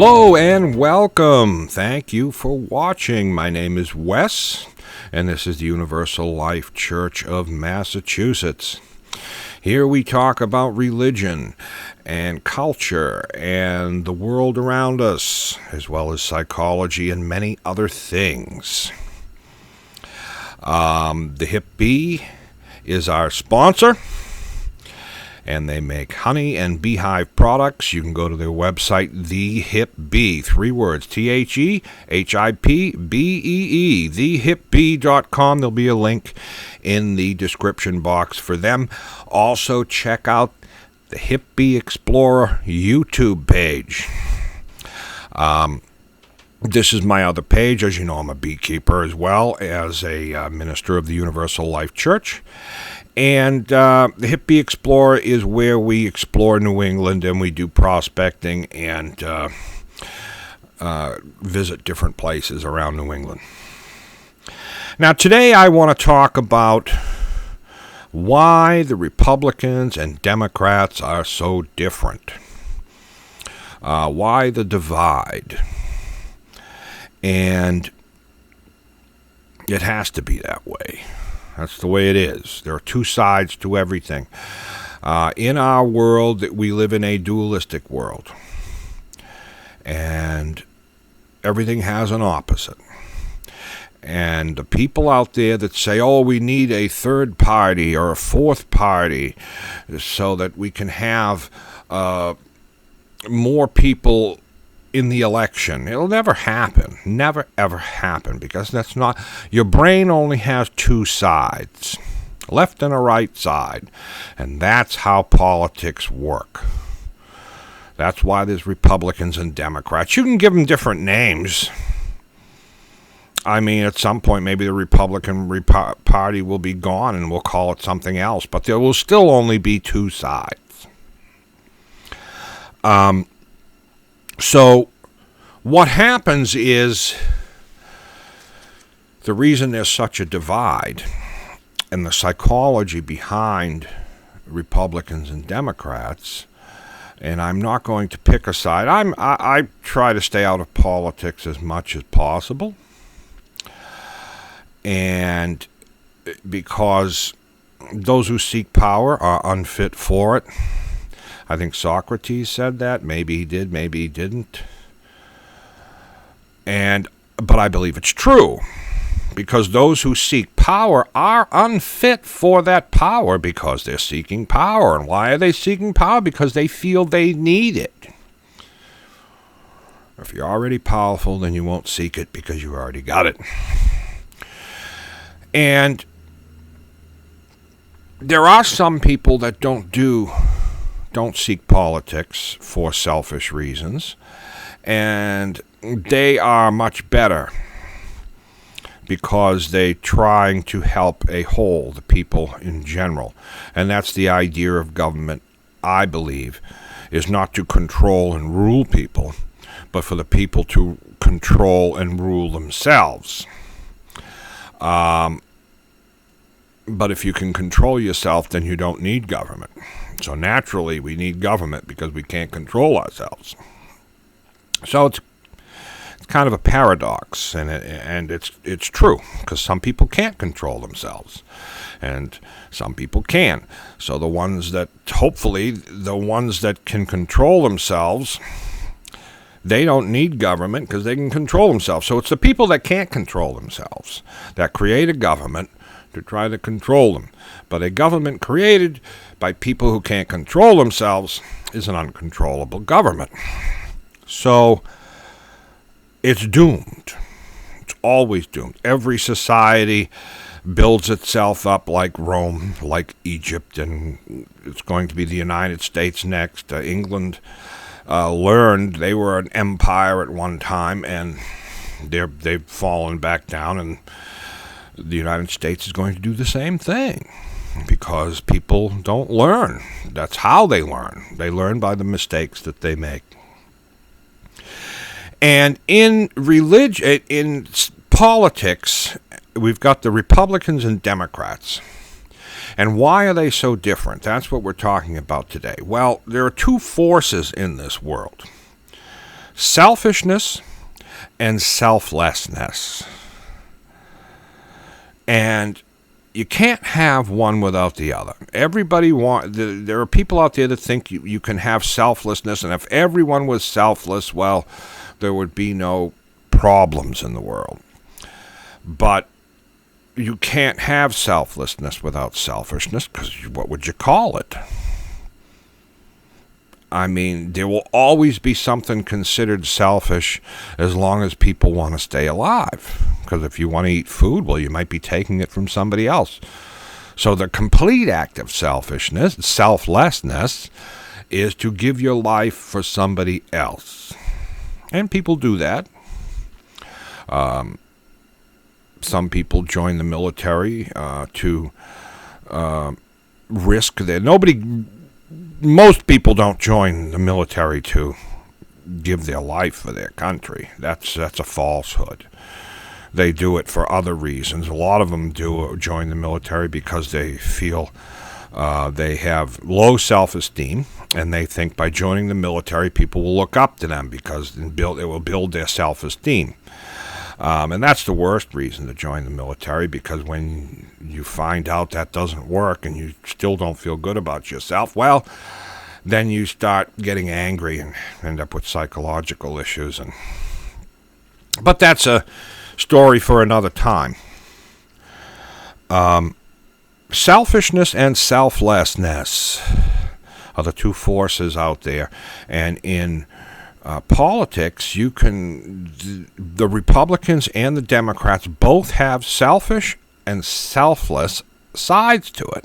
Hello and welcome. Thank you for watching. My name is Wes, and this is the Universal Life Church of Massachusetts. Here we talk about religion and culture and the world around us, as well as psychology and many other things. The Hip Bee is our sponsor, and they make honey and beehive products. You can go to their website, The Hip Bee, 3 words, TheHipBee, thehipbee.com. There'll be a link in the description box for them. Also, check out the Hip Bee Explorer YouTube page. This is my other page. As you know, I'm a beekeeper as well as a minister of the Universal Life Church. And the Hip Bee Explorer is where we explore New England and we do prospecting and visit different places around New England. Now, today I want to talk about why the Republicans and Democrats are so different. Why the divide. And it has to be that way. That's the way it is. There are two sides to everything. In our world, we live in a dualistic world. And everything has an opposite. And the people out there that say, oh, we need a third party or a fourth party so that we can have more people in the election. It'll never happen. Never, ever happen. Because that's not... Your brain only has two sides. Left and a right side. And that's how politics work. That's why there's Republicans and Democrats. You can give them different names. I mean, at some point, maybe the Republican Party will be gone and we'll call it something else. But there will still only be two sides. So, what happens is the reason there's such a divide and the psychology behind Republicans and Democrats, and I'm not going to pick a side. I try to stay out of politics as much as possible, and because those who seek power are unfit for it. I think Socrates said that. Maybe he did, maybe he didn't. But I believe it's true. Because those who seek power are unfit for that power because they're seeking power. And why are they seeking power? Because they feel they need it. If you're already powerful, then you won't seek it because you already got it. And there are some people that don't seek politics for selfish reasons, and they are much better because they're trying to help a whole, the people in general. And that's the idea of government, I believe, is not to control and rule people, but for the people to control and rule themselves. But if you can control yourself, then you don't need government. So naturally, we need government because we can't control ourselves. So it's kind of a paradox, and it's true, because some people can't control themselves, and some people can. So the ones that can control themselves, they don't need government because they can control themselves. So it's the people that can't control themselves that create a government to try to control them. But a government created by people who can't control themselves is an uncontrollable government. So it's doomed. It's always doomed. Every society builds itself up like Rome, like Egypt, and it's going to be the United States next. England learned they were an empire at one time, and they've fallen back down, and the United States is going to do the same thing because people don't learn. That's how they learn. They learn by the mistakes that they make. And in religion, in politics, we've got the Republicans and Democrats. And why are they so different? That's what we're talking about today. Well, there are two forces in this world. selfishness and selflessness. And you can't have one without the other. There are people out there that think you can have selflessness, and if everyone was selfless, well, there would be no problems in the world. But you can't have selflessness without selfishness, because what would you call it? I mean, there will always be something considered selfish as long as people want to stay alive. Because if you want to eat food, well, you might be taking it from somebody else. So the complete act of selflessness, is to give your life for somebody else. And people do that. Some people join the military to risk their... Most people don't join the military to give their life for their country. That's a falsehood. They do it for other reasons. A lot of them do join the military because they feel they have low self-esteem, and they think by joining the military, people will look up to them because it will build their self-esteem. And that's the worst reason to join the military, because when you find out that doesn't work and you still don't feel good about yourself, well, then you start getting angry and end up with psychological issues. But that's a story for another time. Selfishness and selflessness are the two forces out there, and in politics, the Republicans and the Democrats both have selfish and selfless sides to it.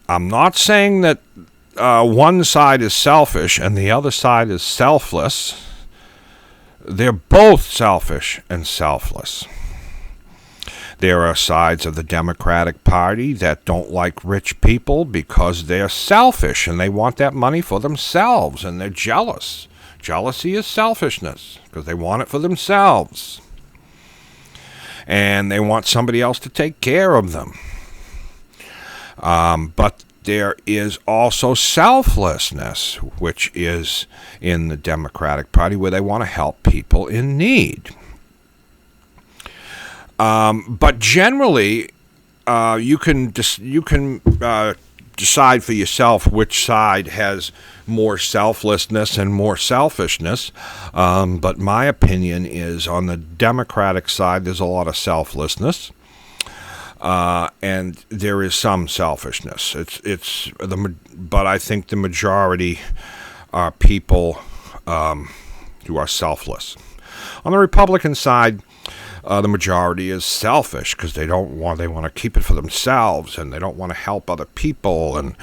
I'm not saying that one side is selfish and the other side is selfless. They're both selfish and selfless. There are sides of the Democratic Party that don't like rich people because they're selfish and they want that money for themselves, and they're jealous. Jealousy is selfishness because they want it for themselves. And they want somebody else to take care of them. But there is also selflessness, which is in the Democratic Party, where they want to help people in need. But generally, you can decide for yourself which side has more selflessness and more selfishness. But my opinion is on the Democratic side, there's a lot of selflessness, and there is some selfishness. But I think the majority are people who are selfless. On the Republican side, the majority is selfish because they want to keep it for themselves, and they don't want to help other people, and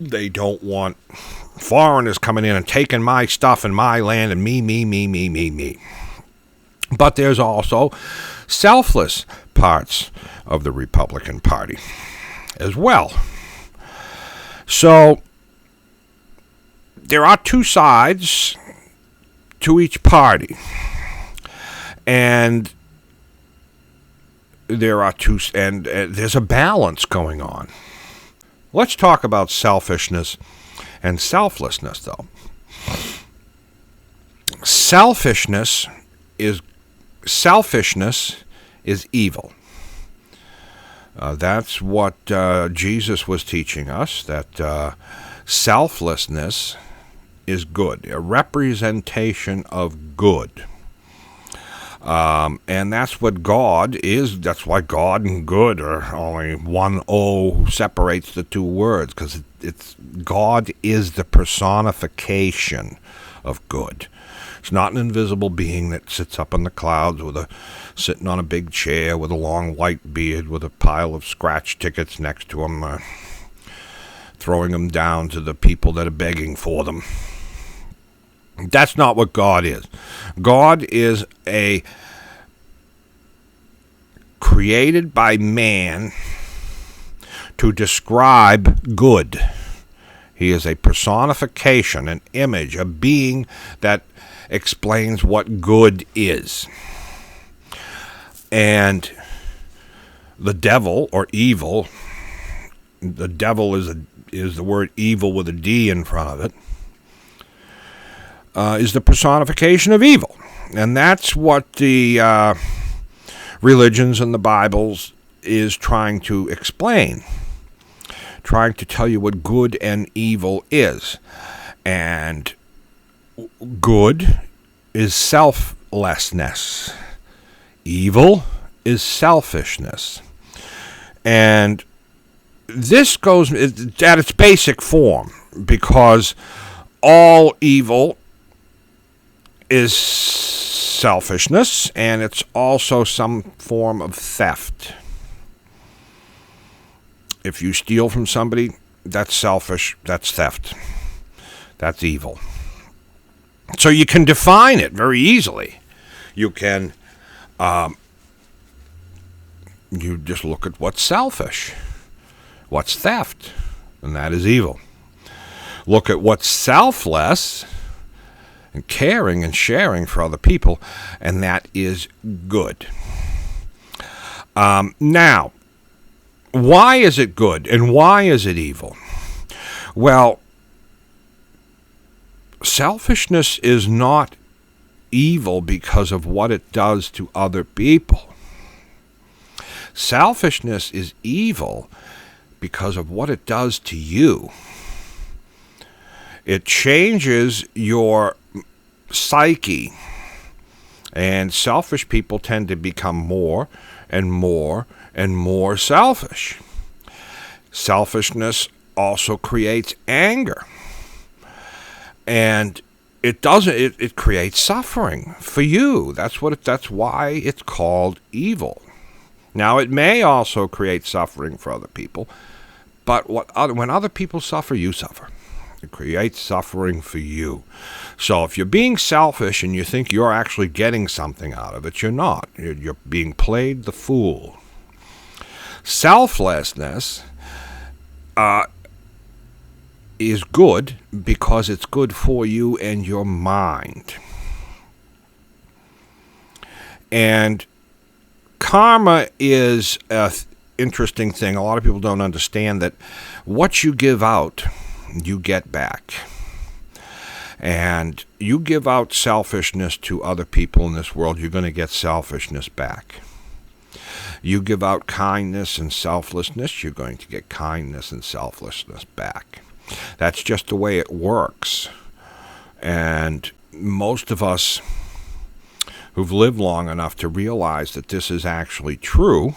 they don't want foreigners coming in and taking my stuff and my land and me. But there's also selfless parts of the Republican Party as well. So there are two sides to each party. And there's a balance going on. Let's talk about selfishness and selflessness, though. Selfishness is evil. That's what Jesus was teaching us, that selflessness is good, a representation of good. And that's what God is. That's why God and good are only one O separates the two words, because God is the personification of good. It's not an invisible being that sits up in the clouds sitting on a big chair with a long white beard with a pile of scratch tickets next to him, throwing them down to the people that are begging for them. That's not what God is. God is a created by man to describe good. He is a personification, an image, a being that explains what good is. And the devil, or evil, the devil is the word evil with a D in front of it. is the personification of evil. And that's what the religions and the Bibles is trying to explain, trying to tell you what good and evil is. And good is selflessness. Evil is selfishness. And this goes at its basic form, because all evil is selfishness, and it's also some form of theft. If you steal from somebody, that's selfish, that's theft, that's evil. So you can define it very easily. You can, you just look at what's selfish, what's theft, and that is evil. Look at what's selfless, and caring and sharing for other people, and that is good. Now, why is it good and why is it evil? Well, selfishness is not evil because of what it does to other people. Selfishness is evil because of what it does to you. It changes your psyche, and selfish people tend to become more and more and more selfish. Selfishness also creates anger, and it creates suffering for you. That's why it's called evil. Now, it may also create suffering for other people, but when other people suffer, you suffer. It creates suffering for you. So if you're being selfish and you think you're actually getting something out of it, you're not. You're being played the fool. Selflessness is good because it's good for you and your mind. And karma is an interesting thing. A lot of people don't understand that what you give out, you get back. And you give out selfishness to other people in this world, you're going to get selfishness back. You give out kindness and selflessness, you're going to get kindness and selflessness back. That's just the way it works. And most of us who've lived long enough to realize that this is actually true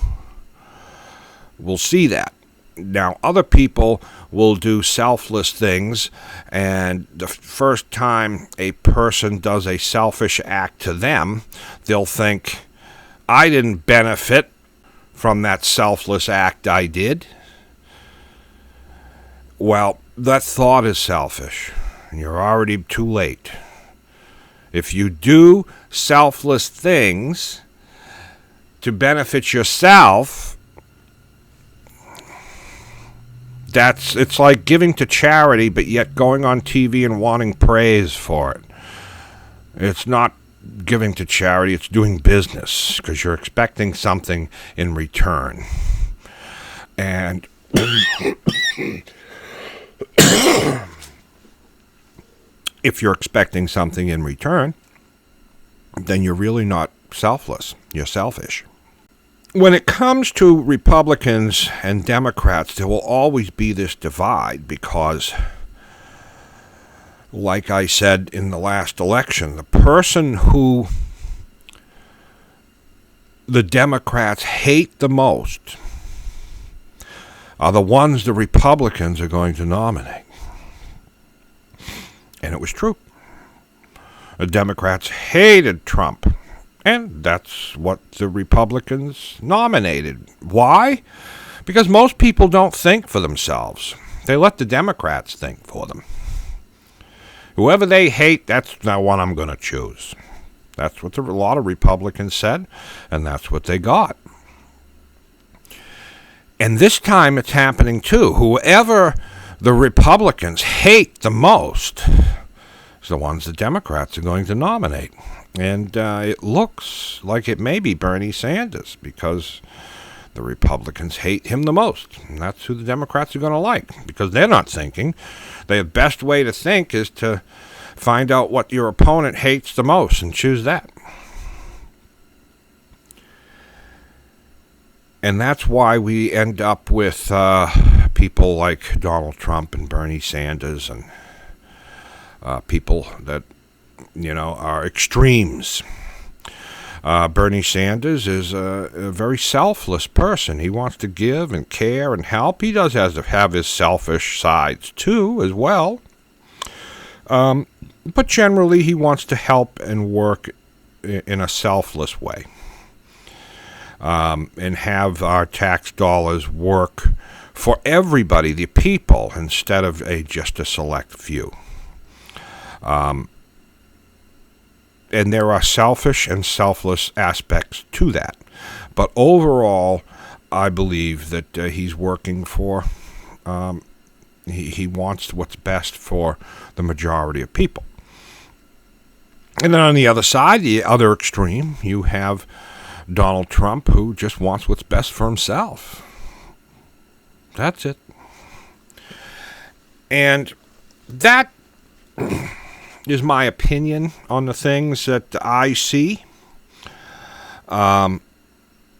will see that. Now, other people will do selfless things, and the first time a person does a selfish act to them, they'll think, I didn't benefit from that selfless act I did. Well, that thought is selfish, and you're already too late. If you do selfless things to benefit yourself, it's like giving to charity, but yet going on TV and wanting praise for it. It's not giving to charity, it's doing business, because you're expecting something in return. And if you're expecting something in return, then you're really not selfless, you're selfish. When it comes to Republicans and Democrats, there will always be this divide because, like I said in the last election, the person who the Democrats hate the most are the ones the Republicans are going to nominate. And it was true. The Democrats hated Trump. And that's what the Republicans nominated. Why? Because most people don't think for themselves. They let the Democrats think for them. Whoever they hate, that's the one I'm going to choose. That's what a lot of Republicans said, and that's what they got. And this time it's happening too. Whoever the Republicans hate the most is the ones the Democrats are going to nominate. And it looks like it may be Bernie Sanders because the Republicans hate him the most. And that's who the Democrats are going to like because they're not thinking. The best way to think is to Find out what your opponent hates the most and choose that. And that's why we end up with people like Donald Trump and Bernie Sanders and people that, are extremes. Bernie Sanders is a very selfless person. He wants to give and care and help. He does have his selfish sides too, as well. But generally, he wants to help and work in a selfless way. And have our tax dollars work for everybody, the people, instead of just a select few. And there are selfish and selfless aspects to that. But overall, I believe that he's working for, he wants what's best for the majority of people. And then on the other side, the other extreme, you have Donald Trump, who just wants what's best for himself. That's it. And that is my opinion on the things that I see. But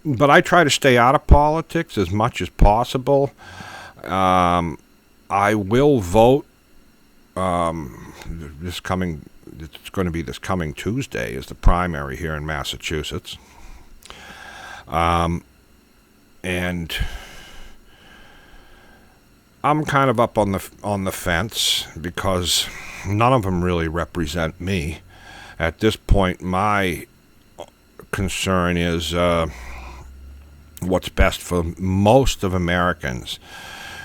I try to stay out of politics as much as possible. I will vote it's going to be this coming Tuesday is the primary here in Massachusetts. And I'm kind of up on the fence because none of them really represent me. At this point, my concern is what's best for most of Americans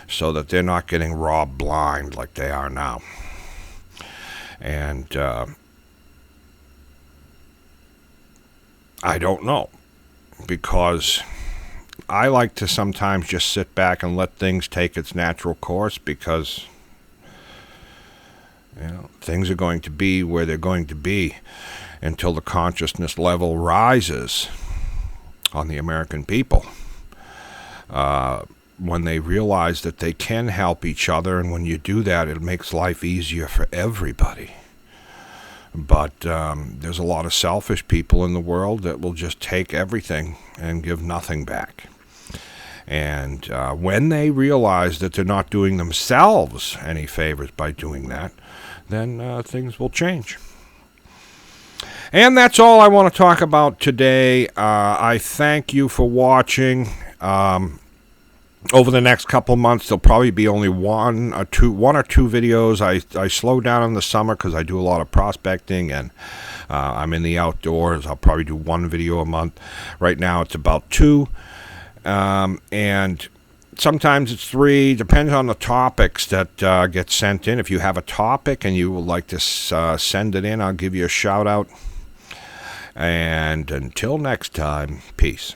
so that they're not getting robbed blind like they are now. And I don't know, because I like to sometimes just sit back and let things take its natural course, because things are going to be where they're going to be until the consciousness level rises on the American people. When they realize that they can help each other, and when you do that, it makes life easier for everybody. But there's a lot of selfish people in the world that will just take everything and give nothing back. And when they realize that they're not doing themselves any favors by doing that, then things will change. And that's all I want to talk about today. I thank you for watching. Over the next couple months, there'll probably be only one or two videos. I slow down in the summer because I do a lot of prospecting, and I'm in the outdoors. I'll probably do one video a month. Right now, it's about 2, and sometimes it's 3. Depends on the topics that get sent in. If you have a topic and you would like to send it in, I'll give you a shout out. And until next time, peace.